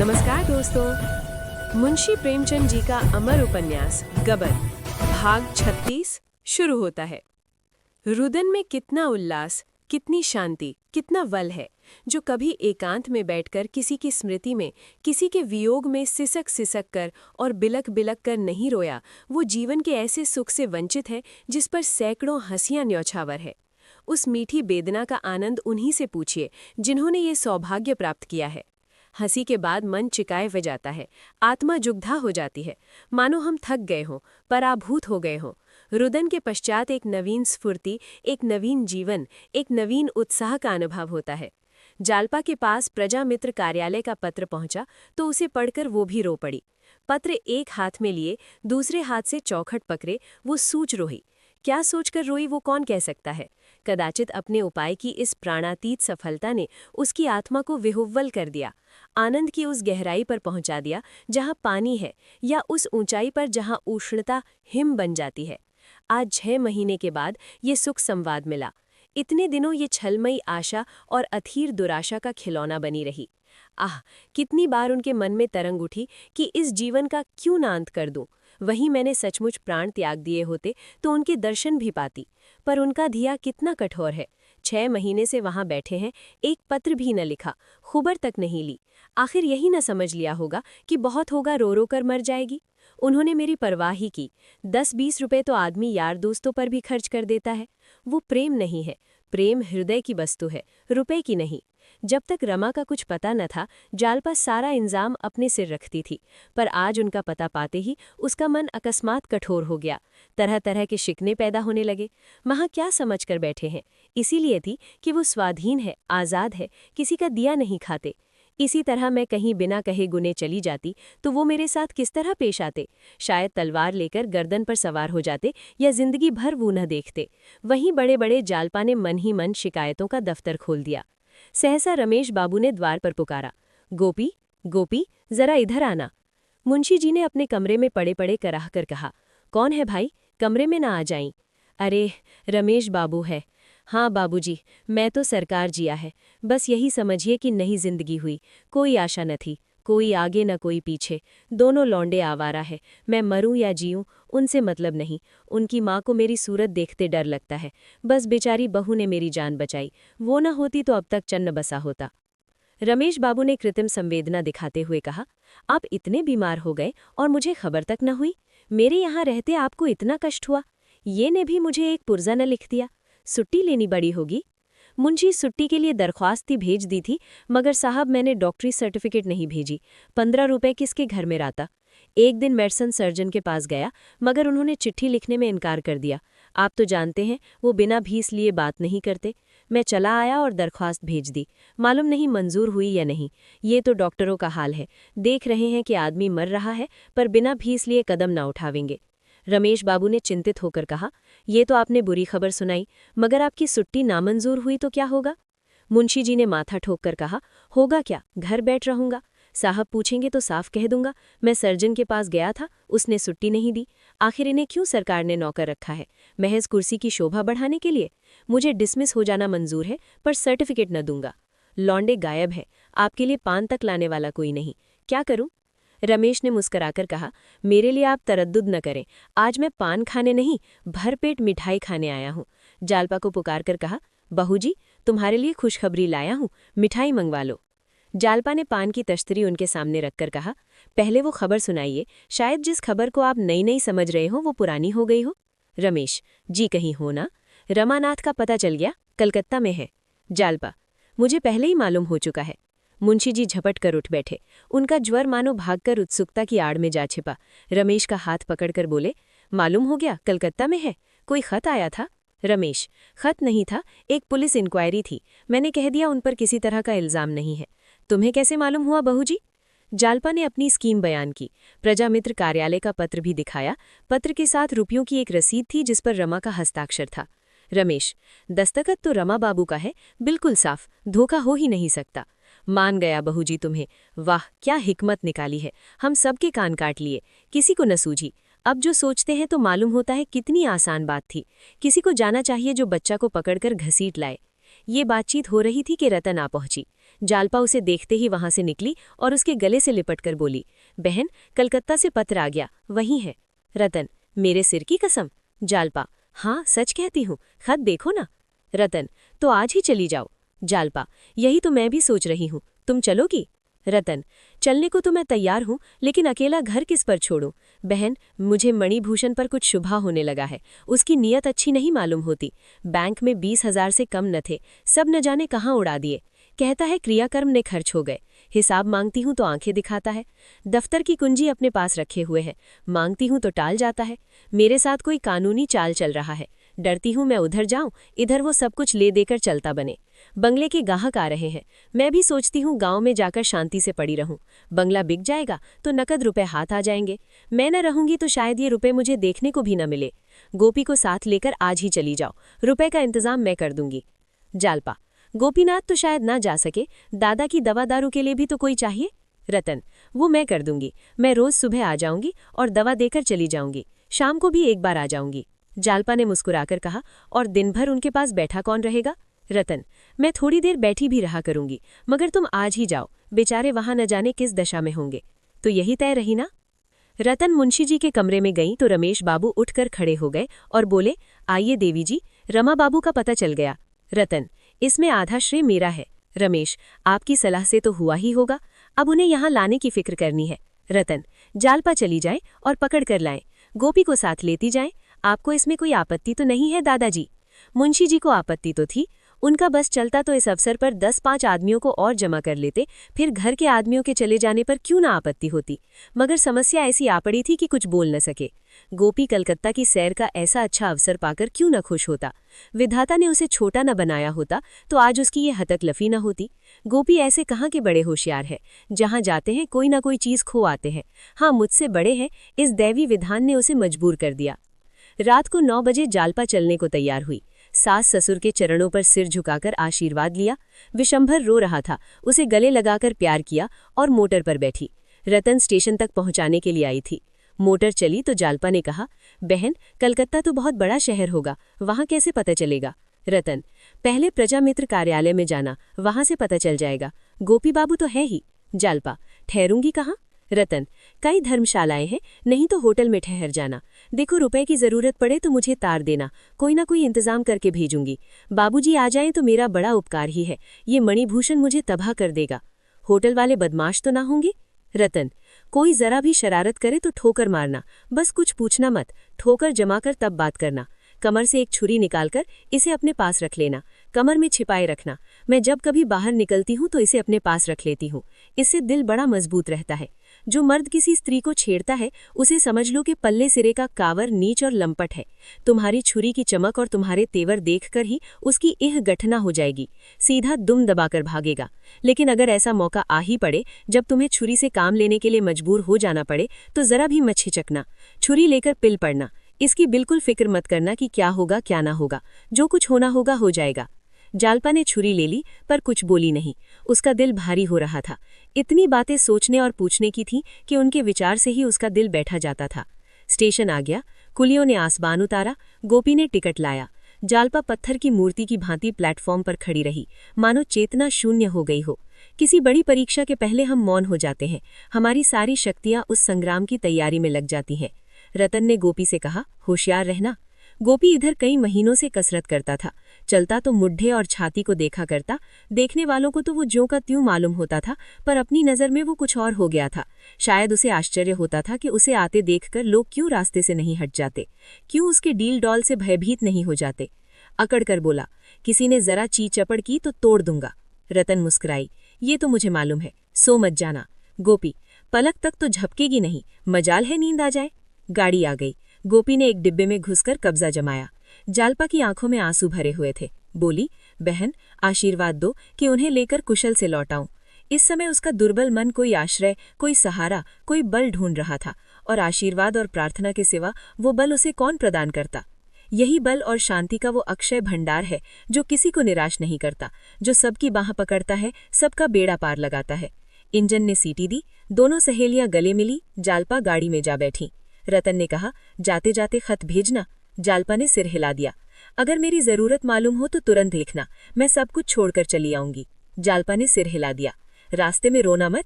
नमस्कार दोस्तों। मुंशी प्रेमचंद जी का अमर उपन्यास गबन भाग 36 शुरू होता है। रुदन में कितना उल्लास, कितनी शांति, कितना बल है जो कभी एकांत में बैठकर किसी की स्मृति में, किसी के वियोग में सिसक सिसक कर और बिलक बिलक कर नहीं रोया। वो जीवन के ऐसे सुख से वंचित है जिस पर सैकड़ों हंसियां न्यौछावर है। उस मीठी वेदना का आनंद उन्हीं से पूछिए जिन्होंने ये सौभाग्य प्राप्त किया है। हंसी के बाद मन चिकाए हुए जाता है, आत्मा जुग्धा हो जाती है, मानो हम थक गए हों, पराभूत हो गए हों। रुदन के पश्चात एक नवीन स्फूर्ति, एक नवीन जीवन, एक नवीन उत्साह का अनुभव होता है। जालपा के पास प्रजा मित्र कार्यालय का पत्र पहुंचा तो उसे पढ़कर वो भी रो पड़ी। पत्र एक हाथ में लिए, दूसरे हाथ से चौखट पकड़े वो सूच रोई। क्या सोचकर रोई वो कौन कह सकता है। कदाचित अपने उपाय की इस प्राणातीत सफलता ने उसकी आत्मा को विहुव्वल कर दिया, आनंद की उस गहराई पर पहुंचा दिया जहां पानी है, या उस ऊंचाई पर जहां उष्णता हिम बन जाती है। आज 6 महीने के बाद ये सुख संवाद मिला। इतने दिनों ये छलमयी आशा और अधीर दुराशा का खिलौना बनी रही। आह, कितनी बार उनके मन में तरंग उठी कि इस जीवन का क्यों ना अंत कर दूं। वहीं मैंने सचमुच प्राण त्याग दिए होते तो उनके दर्शन भी पाती। पर उनका धिया कितना कठोर है। 6 महीने से वहां बैठे हैं, एक पत्र भी न लिखा, खबर तक नहीं ली। आखिर यही न समझ लिया होगा कि बहुत होगा, रो रो कर मर जाएगी। उन्होंने मेरी परवाह ही की। 10-20 रुपए तो आदमी यार दोस्तों पर भी खर्च कर देता है। वो प्रेम नहीं है, प्रेम हृदय की वस्तु है, रुपए की नहीं। जब तक रमा का कुछ पता न था, जालपा सारा इंजाम अपने सिर रखती थी, पर आज उनका पता पाते ही उसका मन अकस्मात कठोर हो गया। तरह तरह के शिकने पैदा होने लगे। वहाँ क्या समझ कर बैठे हैं, इसीलिए थी कि वो स्वाधीन है, आज़ाद है, किसी का दिया नहीं खाते। इसी तरह मैं कहीं बिना कहे गुने चली जाती तो वो मेरे साथ किस तरह पेश आते। शायद तलवार लेकर गर्दन पर सवार हो जाते या जिंदगी भर वो न देखते। वहीं बड़े बड़े जालपा ने मन ही मन शिकायतों का दफ्तर खोल दिया। सहसा रमेश बाबू ने द्वार पर पुकारा, गोपी, गोपी, जरा इधर आना। मुंशी जी ने अपने कमरे में पड़े पड़े कराह कर कहा, कौन है भाई, कमरे में ना आ जाईं। अरे, रमेश बाबू है। हाँ बाबूजी, मैं तो सरकार जिया है, बस यही समझिए कि नई जिंदगी हुई, कोई आशा न थी, कोई आगे न कोई पीछे, दोनों लौंडे आवारा है। मैं मरूं या जीऊं उनसे मतलब नहीं। उनकी माँ को मेरी सूरत देखते डर लगता है। बस बेचारी बहू ने मेरी जान बचाई, वो न होती तो अब तक चन्न बसा होता। रमेश बाबू ने कृत्रिम संवेदना दिखाते हुए कहा, आप इतने बीमार हो गए और मुझे खबर तक न हुई। मेरे यहाँ रहते आपको इतना कष्ट हुआ, ये ने भी मुझे एक पुर्जा न लिख दिया। छुट्टी लेनी बड़ी होगी। मुंशी छुट्टी के लिए दरख्वास्त ही भेज दी थी, मगर साहब मैंने डॉक्टरी सर्टिफिकेट नहीं भेजी। 15 रुपए किसके घर में रहता। एक दिन मेडिसिन सर्जन के पास गया, मगर उन्होंने चिट्ठी लिखने में इनकार कर दिया। आप तो जानते हैं वो बिना फीस लिए बात नहीं करते। मैं चला आया और दरख्वास्त भेज दी, मालूम नहीं मंजूर हुई या नहीं। ये तो डॉक्टरों का हाल है, देख रहे हैं कि आदमी मर रहा है पर बिना फीस लिए कदम ना उठावेंगे। रमेश बाबू ने चिंतित होकर कहा, ये तो आपने बुरी खबर सुनाई, मगर आपकी छुट्टी नामंजूर हुई तो क्या होगा। मुंशी जी ने माथा ठोक कर कहा, होगा क्या, घर बैठ रहूंगा। साहब पूछेंगे तो साफ कह दूंगा, मैं सर्जन के पास गया था, उसने छुट्टी नहीं दी। आखिर इन्हें क्यों सरकार ने नौकर रखा है, महज कुर्सी की शोभा बढ़ाने के लिए। मुझे डिसमिस हो जाना मंजूर है, पर सर्टिफिकेट न दूंगा। लौंडे गायब है, आपके लिए पान तक लाने वाला कोई नहीं, क्या करूं। रमेश ने मुस्कराकर कहा, मेरे लिए आप तरद्दुद न करें, आज मैं पान खाने नहीं, भरपेट मिठाई खाने आया हूँ। जालपा को पुकार कर कहा, बहू जी, तुम्हारे लिए खुशखबरी लाया हूँ, मिठाई मंगवा लो। जालपा ने पान की तश्तरी उनके सामने रखकर कहा, पहले वो खबर सुनाइए, शायद जिस खबर को आप नई नई समझ रहे हो वो पुरानी हो गई हो। रमेश, जी कहीं हो ना, रमानाथ का पता चल गया, कलकत्ता में है। जालपा, मुझे पहले ही मालूम हो चुका है। मुंशी जी झपट कर उठ बैठे, उनका ज्वर मानो भागकर उत्सुकता की आड़ में जा छिपा। रमेश का हाथ पकड़कर बोले, मालूम हो गया, कलकत्ता में है, कोई खत आया था। रमेश, खत नहीं था, एक पुलिस इंक्वायरी थी, मैंने कह दिया उन पर किसी तरह का इल्जाम नहीं है। तुम्हें कैसे मालूम हुआ बहू जी। जालपा ने अपनी स्कीम बयान की, प्रजामित्र कार्यालय का पत्र भी दिखाया। पत्र के साथ रुपयों की एक रसीद थी जिस पर रमा का हस्ताक्षर था। रमेश, दस्तखत तो रमा बाबू का है, बिल्कुल साफ, धोखा हो ही नहीं सकता। मान गया बहू जी तुम्हें, वाह क्या हिकमत निकाली है, हम सबके कान काट लिए, किसी को न सूझी। अब जो सोचते हैं तो मालूम होता है कितनी आसान बात थी। किसी को जाना चाहिए जो बच्चा को पकड़कर घसीट लाए। ये बातचीत हो रही थी कि रतन आ पहुंची। जालपा उसे देखते ही वहां से निकली और उसके गले से लिपट कर बोली, बहन, कलकत्ता से पत्र आ गया, वही है। रतन, मेरे सिर की कसम। जालपा, हाँ सच कहती हूँ, खत देखो ना। रतन, तो आज ही चली जाओ। जालपा, यही तो मैं भी सोच रही हूँ, तुम चलोगी? रतन, चलने को तो मैं तैयार हूँ, लेकिन अकेला घर किस पर छोड़ूं? बहन, मुझे मणिभूषण पर कुछ शुभा होने लगा है। उसकी नीयत अच्छी नहीं मालूम होती। बैंक में 20,000 से कम न थे, सब न जाने कहाँ उड़ा दिए। कहता है क्रियाकर्म ने खर्च हो गए। हिसाब मांगती हूँ तो आंखें दिखाता है। दफ्तर की कुंजी अपने पास रखे हुए है, मांगती हूँ तो टाल जाता है। मेरे साथ कोई कानूनी चाल चल रहा है। डरती हूँ मैं उधर जाऊं, इधर वो सब कुछ ले देकर चलता बने। बंगले के गाहक आ रहे हैं। मैं भी सोचती हूँ गांव में जाकर शांति से पड़ी रहूं। बंगला बिक जाएगा तो नकद रुपए हाथ आ जाएंगे। मैं न रहूंगी तो शायद ये रुपए मुझे देखने को भी न मिले। गोपी को साथ लेकर आज ही चली जाओ, रुपए का इंतजाम मैं कर दूंगी। जालपा, गोपीनाथ तो शायद ना जा सके, दादा की दवा दारू के लिए भी तो कोई चाहिए। रतन, वो मैं कर दूंगी। मैं रोज सुबह आ जाऊंगी और दवा देकर चली जाऊंगी, शाम को भी एक बार आ जाऊंगी। जालपा ने मुस्कुराकर कहा, और दिन भर उनके पास बैठा कौन रहेगा? रतन, मैं थोड़ी देर बैठी भी रहा करूंगी, मगर तुम आज ही जाओ, बेचारे वहां न जाने किस दशा में होंगे। तो यही तय रही ना? रतन मुंशी जी के कमरे में गई तो रमेश बाबू उठकर खड़े हो गए और बोले, आइए देवी जी, रमा बाबू का पता चल गया। रतन, इसमें आधा श्रेय मेरा है। रमेश, आपकी सलाह से तो हुआ ही होगा, अब उन्हें यहाँ लाने की फिक्र करनी है। रतन, जालपा चली जाए और पकड़ कर लाएं, गोपी को साथ लेती जाएं। आपको इसमें कोई आपत्ति तो नहीं है दादाजी? मुंशी जी को आपत्ति तो थी। उनका बस चलता तो इस अवसर पर 10-5 आदमियों को और जमा कर लेते, फिर घर के आदमियों के चले जाने पर क्यों ना आपत्ति होती। मगर समस्या ऐसी आ पड़ी थी कि कुछ बोल न सके। गोपी कलकत्ता की सैर का ऐसा अच्छा अवसर पाकर क्यों न खुश होता। विधाता ने उसे छोटा न बनाया होता तो आज उसकी ये हतकलफी न होती। गोपी ऐसे कहाँ के बड़े होशियार है, जहाँ जाते हैं कोई ना कोई चीज खो आते हैं। हाँ, मुझसे बड़े हैं, इस दैवी विधान ने उसे मजबूर कर दिया। रात को 9 बजे जालपा चलने को तैयार हुई। सास ससुर के चरणों पर सिर झुकाकर आशीर्वाद लिया। विशंभर रो रहा था, उसे गले लगाकर प्यार किया और मोटर पर बैठी। रतन स्टेशन तक पहुंचाने के लिए आई थी। मोटर चली तो जालपा ने कहा, बहन, कलकत्ता तो बहुत बड़ा शहर होगा, वहां कैसे पता चलेगा? रतन, पहले प्रजामित्र कार्यालय में जाना, वहां से पता चल जाएगा। गोपी बाबू तो है ही। जालपा, ठहरूंगी कहाँ? रतन, कई धर्मशालाएं हैं, नहीं तो होटल में ठहर जाना। देखो, रुपए की जरूरत पड़े तो मुझे तार देना, कोई ना कोई इंतजाम करके भेजूंगी। बाबूजी आ जाएं तो मेरा बड़ा उपकार ही है, ये मणिभूषण मुझे तबाह कर देगा। होटल वाले बदमाश तो ना होंगे? रतन, कोई जरा भी शरारत करे तो ठोकर मारना, बस कुछ पूछना मत, ठोकर जमाकर तब बात करना। कमर से एक छुरी निकालकर इसे अपने पास रख लेना, कमर में छिपाए रखना। मैं जब कभी बाहर निकलती हूँ तो इसे अपने पास रख लेती हूँ, इससे दिल बड़ा मजबूत रहता है। जो मर्द किसी स्त्री को छेड़ता है उसे समझ लो कि पल्ले सिरे का कावर, नीच और लंपट है। तुम्हारी छुरी की चमक और तुम्हारे तेवर देखकर ही उसकी इह गठना हो जाएगी, सीधा दुम दबाकर भागेगा। लेकिन अगर ऐसा मौका आ ही पड़े जब तुम्हें छुरी से काम लेने के लिए मजबूर हो जाना पड़े तो जरा भी मत हिचकना, छुरी लेकर पिल पड़ना। इसकी बिल्कुल फिक्र मत करना कि क्या होगा क्या ना होगा, जो कुछ होना होगा हो जाएगा। जालपा ने छुरी ले ली पर कुछ बोली नहीं, उसका दिल भारी हो रहा था। इतनी बातें सोचने और पूछने की थी कि उनके विचार से ही उसका दिल बैठा जाता था। स्टेशन आ गया, कुलियों ने आसमान उतारा, गोपी ने टिकट लाया। जालपा पत्थर की मूर्ति की भांति प्लेटफॉर्म पर खड़ी रही, मानो चेतना शून्य हो गई हो। किसी बड़ी परीक्षा के पहले हम मौन हो जाते हैं, हमारी सारी शक्तियां उस संग्राम की तैयारी में लग जाती हैं। रतन ने गोपी से कहा, होशियार रहना। गोपी इधर कई महीनों से कसरत करता था, चलता तो मुड्ढे और छाती को देखा करता। देखने वालों को तो वो ज्यों का त्यों मालूम होता था, पर अपनी नज़र में वो कुछ और हो गया था। शायद उसे आश्चर्य होता था कि उसे आते देखकर लोग क्यों रास्ते से नहीं हट जाते, क्यों उसके डील डॉल से भयभीत नहीं हो जाते। अकड़ कर बोला, किसी ने जरा ची चपड़ की तो तोड़ दूंगा। रतन मुस्कुराई, ये तो मुझे मालूम है, सो मत जाना। गोपी, पलक तक तो झपकेगी नहीं, मजाल है नींद आ जाए। गाड़ी आ गई। गोपी ने एक डिब्बे में घुसकर कब्जा जमाया। जालपा की आंखों में आंसू भरे हुए थे। बोली, बहन, आशीर्वाद दो कि उन्हें लेकर कुशल से लौटाऊं। इस समय उसका दुर्बल मन कोई आश्रय, कोई सहारा, कोई बल ढूंढ रहा था, और आशीर्वाद और प्रार्थना के सिवा वो बल उसे कौन प्रदान करता? यही बल और शांति का वो अक्षय भंडार है जो किसी को निराश नहीं करता, जो सबकी बाह पकड़ता है, सबका बेड़ा पार लगाता है। इंजन ने सीटी दी, दोनों सहेलियां गले मिली, जालपा गाड़ी में जा बैठी। रतन ने कहा, जाते जाते खत भेजना। जालपा ने सिर हिला दिया। अगर मेरी जरूरत मालूम हो तो तुरंत लिखना, मैं सब कुछ छोड़कर चली आऊंगी। जालपा ने सिर हिला दिया। रास्ते में रोना मत,